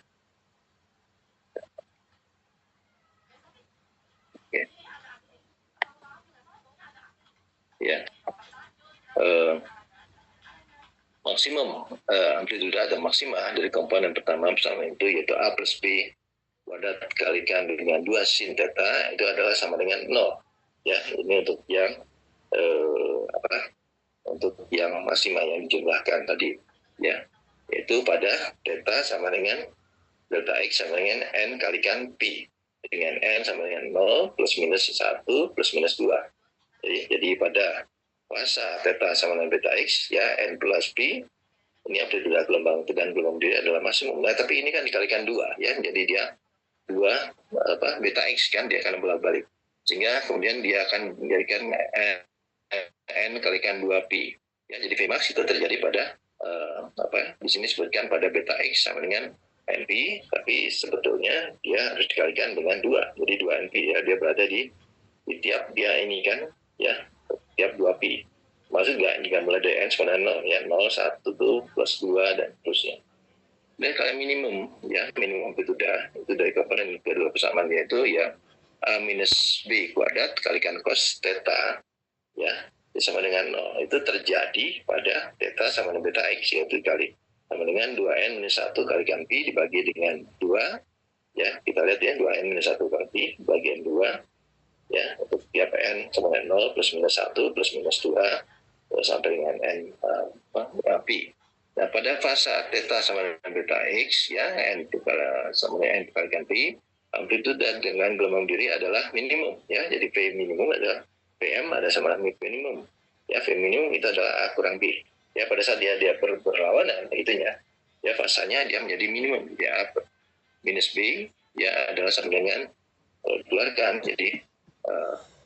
Oke. Ya. Maksimum amplitude atau maksima dari komponen pertama bersama itu yaitu A plus B kuadrat dikalikan dengan 2 sin theta itu adalah sama dengan 0. Ya, ini untuk yang untuk yang maksima yang dijumlahkan tadi, ya, yaitu pada theta sama dengan delta x sama dengan n kalikan pi dengan n sama dengan 0 plus minus 1 plus minus 2. Jadi pada fasa theta sama dengan beta x, ya, n plus pi, ini amplitude gelombang tegangan gelombang berdiri adalah maksimum. Nah, tapi ini kan dikalikan 2, ya, jadi dia 2 beta x kan, dia akan bolak-balik. Sehingga kemudian dia akan menjadikan n kalikan 2 pi. Ya, jadi Vmax itu terjadi pada di sini disebutkan pada beta x sama dengan np, tapi sebetulnya dia harus dikalikan dengan 2. Jadi 2 np, ya, dia berada di tiap dia ini kan, ya, tiap 2 pi. Maksud nggak jika mulai dari n sama dengan 0, ya, 0, 1 tuh, plus 2 dan terusnya. Dan kalau minimum, ya, minimum amplitude itu dari komponen kedua persamaan yaitu, ya, A minus B kuadrat kalikan cos theta, ya, sama dengan 0. Itu terjadi pada theta sama dengan beta x, yaitu dikali sama dengan 2n minus 1 kalikan pi dibagi dengan 2, ya, kita lihat ya, 2n minus 1 kali pi bagian 2, ya, untuk tiap n sama dengan 0 plus minus 1 plus minus 2 sampai dengan n pi. Nah, pada fasa theta sama dengan beta x, ya, n sama dengan n dikalikan pi, amplitude dan dengan gelombang diri adalah minimum, ya. Jadi V minimum adalah Vm ada sama dengan minimum, ya. V minimum itu adalah A kurang B, ya. Pada saat dia berlawanan itunya, ya, fasanya dia menjadi minimum, ya, A minus B, ya, adalah sama dengan keluarkan, jadi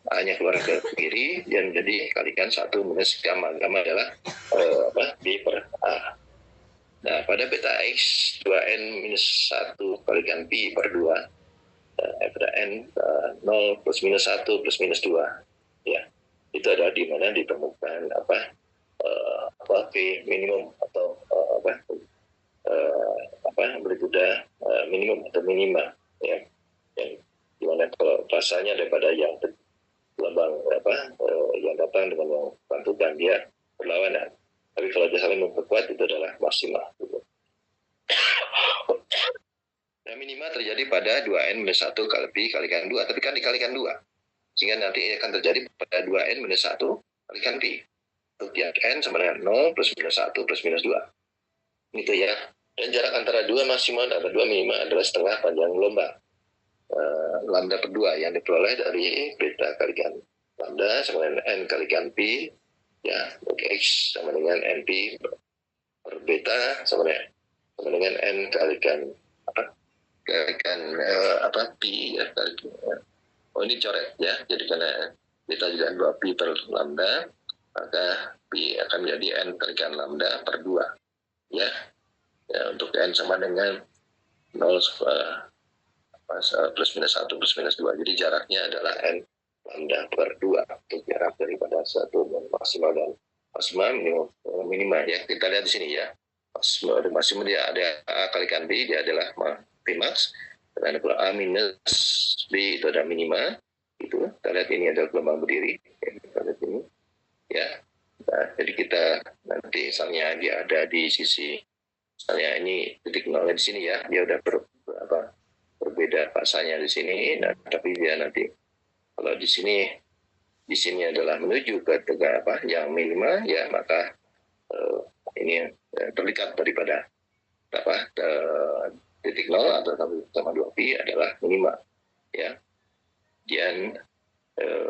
A-nya keluar ke kiri dan menjadi kalikan 1 minus gamma. Gamma adalah B per A. Nah, pada beta x 2n minus 1 kalikan pi per 2, pada n 0 plus minus 1 plus minus 2, ya, itu adalah di mana ditemukan V minimum atau amplitude minimum atau minima, ya, yang dimana kalau rasanya daripada yang gelombang yang datang dengan yang bantukan dia berlawanan. Tapi kalau dia saling memperkuat itu adalah maksimal. Nah, minima terjadi pada 2n minus 1 kali pi kalikan 2, tapi kan dikalikan 2. Sehingga nanti akan terjadi pada 2n minus 1 kalikan pi. Untuk tiap n sama dengan 0 plus minus 1 plus minus 2. Gitu, ya. Dan jarak antara 2 maksimal dan 2 minima adalah setengah panjang gelombang. Lambda per 2 yang diperoleh dari beta kalikan lambda sama dengan n kalikan pi, ya, untuk x sama dengan np per beta sama dengan n kalikan pi, ya, kalikan, ya. Oh, ini coret, ya, jadi karena beta juga 2 pi per lambda, maka pi akan menjadi n kalikan lambda per 2, ya, ya, untuk n sama dengan 0 plus minus 1 plus minus 2. Jadi jaraknya adalah n lambda per 2 untuk jarak daripada satu maksimal dan maksimal minima, ya. Kita lihat di sini, ya. Maksimal dia ada A kalikan B, dia adalah Vmax. Dan kalau A minus B itu ada minima, itu kita lihat ini adalah gelombang berdiri, ya, kita lihat ini, ya. Nah, jadi kita nanti misalnya dia ada di sisi, misalnya ini titik nolnya di sini, ya, dia udah berbeda fasanya di sini. Nah, tapi dia nanti kalau di sini adalah menuju ke yang minima, ya, maka ini terlihat daripada titik nol atau sama 2 pi adalah minima, ya. Dan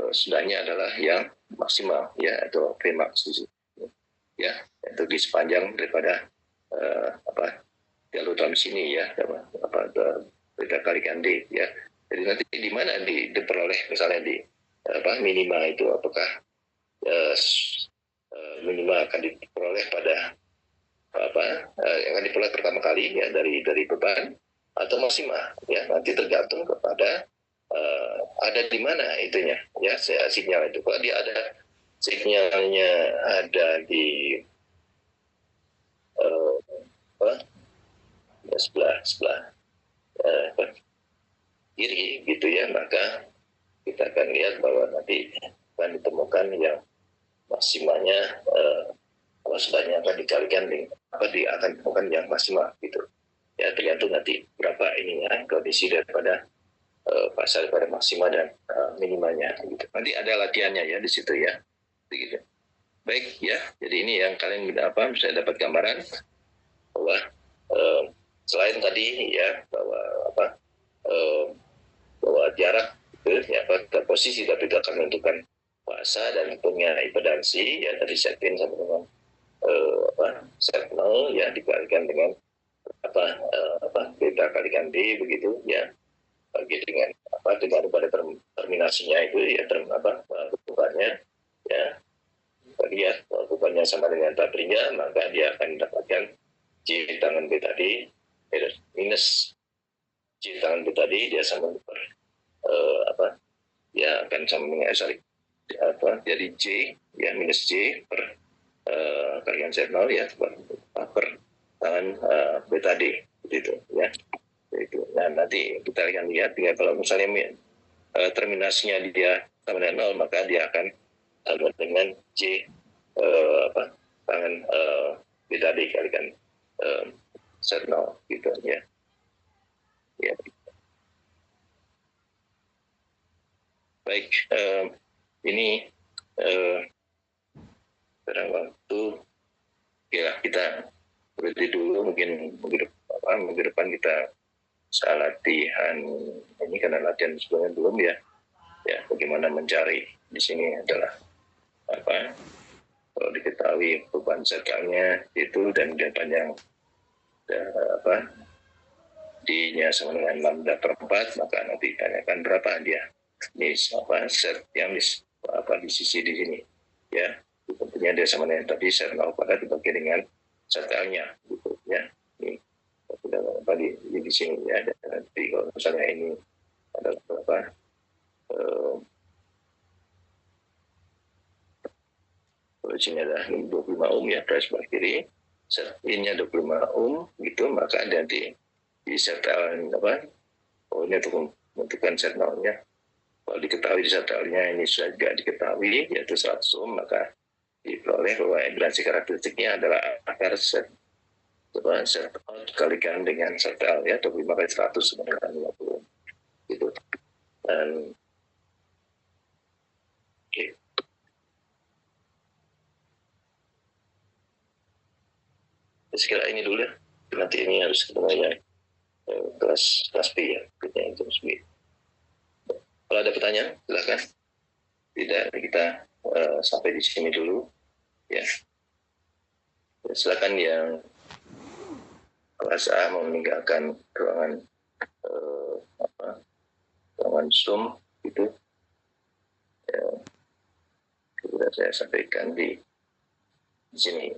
sudahnya adalah yang maksimal, ya, atau Vmax di sini, ya, itu di sepanjang daripada jalur dalam sini, ya, beta kalikan D, ya. Jadi nanti di mana diperoleh misalnya di minima itu, apakah minima akan diperoleh pada yang akan diperoleh pertama kali, ya, dari beban atau maksima, ya, nanti tergantung kepada ada di mana itunya, ya, sinyal itu. Kalau dia ada sinyalnya ada di sebelah kiri gitu ya, maka kita akan lihat bahwa nanti akan ditemukan yang maksimanya sebanyak akan dikalikan dengan akan ditemukan yang maksimal gitu ya, tergantung nanti berapa ininya kondisi daripada pasar pada maksimal dan minimalnya gitu. Nanti ada latihannya ya di situ ya begitu. Baik ya, jadi ini yang kalian bisa dapat gambaran bahwa selain tadi ya bahwa bahwa jarak itu ya posisi tapi itu akan menentukan masa dan punya impedansi ya, tadi setin sama dengan set 0 ya dikalikan dengan beta kalikan D begitu ya, bagi dengan pada terminasinya itu ya bebannya ya, lihat bebannya sama dengan tabrinya, maka dia akan mendapatkan J tangan B tadi minus J tangan B tadi dia sama ya akan sama dengan jadi J ya minus J per kalikan Z0 ya per tangan beta D gitu ya itu. Nah nanti kita akan lihat ya, kalau misalnya terminasinya dia sama dengan 0, maka dia akan sama dengan J tangan beta D kalikan Z0 gitu ya. Baik, ini pada waktu ya kita berhenti dulu, mungkin minggu depan kita bisa latihan ini, karena latihan sebelumnya belum ya bagaimana mencari di sini adalah kalau diketahui beban setelnya itu dan panjang D-nya sama dengan lambda per 4, maka nanti tanyakan berapa dia ini set yang di sisi di sini ya, tentunya dia sama dengan tadi set 0 pada dibagi dengan setelnya gitu ya, ini di sini ya. Dan nanti kalau misalnya ini adalah berapa kalau sini adalah 25 ohm ya, pada sebelah kiri set in-nya 25 ohm gitu, maka nanti di setel ini untuk menentukan set 0-nya. Kalau diketahui di setelnya ini sudah juga diketahui yaitu 100 ohm, maka diperoleh bahwa impedansi karakteristiknya adalah akar set out kalikan dengan setel ya, 25 kali 100 sama dengan 50 gitu. Dan sekira ini dulu ya, nanti ini harus ketemu ya kelas B ya, kelas B. Kalau ada pertanyaan silakan. Tidak, kita sampai di sini dulu ya. Silakan yang kelas A mau meninggalkan ruangan ruangan Zoom itu ya, sudah saya sampaikan di sini.